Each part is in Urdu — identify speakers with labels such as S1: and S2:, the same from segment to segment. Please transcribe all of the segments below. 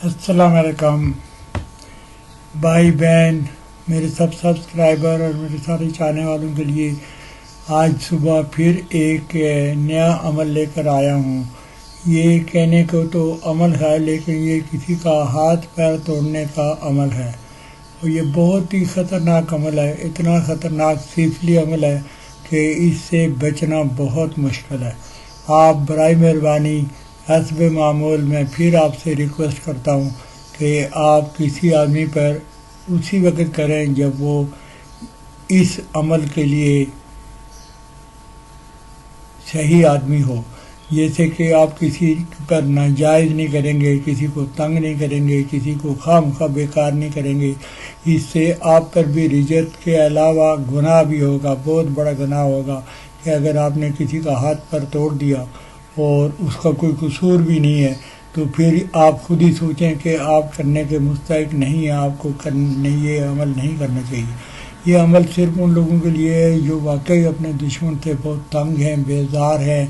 S1: السلام علیکم بھائی بہن، میرے سب سبسکرائبر اور میرے سارے چاہنے والوں کے لیے آج صبح پھر ایک نیا عمل لے کر آیا ہوں۔ یہ کہنے کو تو عمل ہے، لیکن یہ کسی کا ہاتھ پیر توڑنے کا عمل ہے، اور یہ بہت ہی خطرناک عمل ہے۔ اتنا خطرناک سیفلی عمل ہے کہ اس سے بچنا بہت مشکل ہے۔ آپ برائے مہربانی حسب معمول میں پھر آپ سے ریکویسٹ کرتا ہوں کہ آپ کسی آدمی پر اسی وقت کریں جب وہ اس عمل کے لیے صحیح آدمی ہو۔ جیسے کہ آپ کسی پر ناجائز نہیں کریں گے، کسی کو تنگ نہیں کریں گے، کسی کو خواہ بیکار نہیں کریں گے۔ اس سے آپ پر بھی رجت کے علاوہ گناہ بھی ہوگا، بہت بڑا گناہ ہوگا کہ اگر آپ نے کسی کا ہاتھ پر توڑ دیا اور اس کا کوئی قصور بھی نہیں ہے تو پھر آپ خود ہی سوچیں کہ آپ کرنے کے مستحق نہیں ہیں، آپ کو یہ عمل نہیں کرنا چاہیے۔ یہ عمل صرف ان لوگوں کے لیے ہے جو واقعی اپنے دشمن سے بہت تنگ ہیں، بیزار ہیں،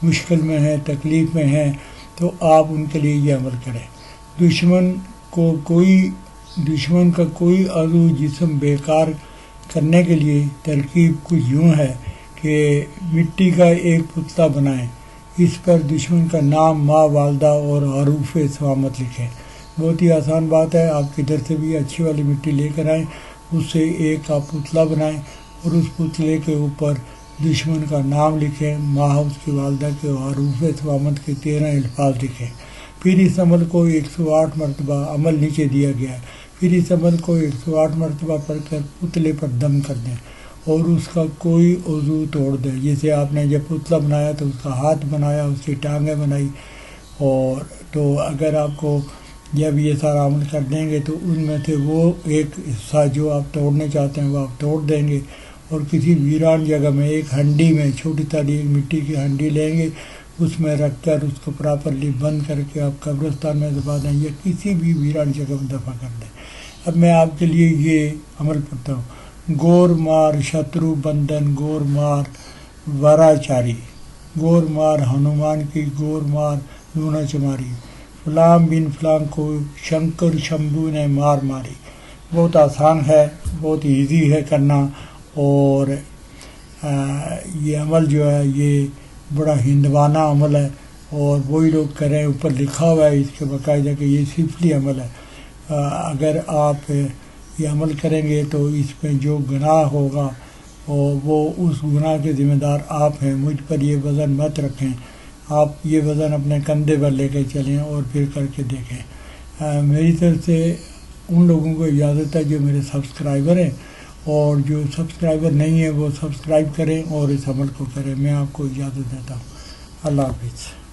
S1: مشکل میں ہیں، تکلیف میں ہیں، تو آپ ان کے لیے یہ عمل کریں۔ دشمن کا کوئی عضو جسم بیکار کرنے کے لیے ترکیب کچھ یوں ہے کہ مٹی کا ایک پتلا بنائیں، اس پر دشمن کا نام، ماں، والدہ اور حروف سلامت لکھیں۔ بہت ہی آسان بات ہے، آپ کدھر سے بھی اچھی والی مٹی لے کر آئیں، اس سے ایک آپ پتلا بنائیں اور اس پتلے کے اوپر دشمن کا نام لکھیں، ماں، اس کی والدہ کے حروف سلامت کے 13 الفاظ لکھیں۔ پھر اس عمل کو 108 مرتبہ، عمل نیچے دیا گیا ہے، پھر اس عمل کو 108 مرتبہ پڑھ کر پتلے پر دم کر دیں اور اس کا کوئی عضو توڑ دیں۔ جیسے آپ نے جب پتلا بنایا تو اس کا ہاتھ بنایا، اس کی ٹانگیں بنائی، اور تو اگر آپ کو جب یہ سارا عمل کر دیں گے تو ان میں سے وہ ایک حصہ جو آپ توڑنے چاہتے ہیں وہ آپ توڑ دیں گے، اور کسی ویران جگہ میں ایک ہنڈی میں، چھوٹی تالی مٹی کی ہنڈی لیں گے، اس میں رکھ کر اس کو پراپرلی بند کر کے آپ قبرستان میں دفا دیں یا کسی بھی ویران جگہ میں دفع کر دیں۔ اب میں آپ کے لیے یہ عمل پڑھتا ہوں۔ گور مار شترو بندن، گور مار وراچاری، گور مار ہنومان کی، گور مار لونا چماری، فلاں بن فلاں کو شنکر شمبھو نے مار ماری۔ بہت آسان ہے، بہت ایزی ہے کرنا، اور یہ عمل جو ہے یہ بڑا ہندوانہ عمل ہے، اور وہی لوگ کریں، اوپر لکھا ہوا ہے اس کے باقاعدہ کہ یہ سیفلی عمل ہے۔ اگر آپ یہ عمل کریں گے تو اس میں جو گناہ ہوگا اور وہ اس گناہ کے ذمہ دار آپ ہیں۔ مجھ پر یہ وزن مت رکھیں، آپ یہ وزن اپنے کندھے پر لے کے چلیں اور پھر کر کے دیکھیں۔ میری طرف سے ان لوگوں کو اجازت ہے جو میرے سبسکرائبر ہیں، اور جو سبسکرائبر نہیں ہیں وہ سبسکرائب کریں اور اس عمل کو کریں۔ میں آپ کو اجازت دیتا ہوں۔ اللہ حافظ۔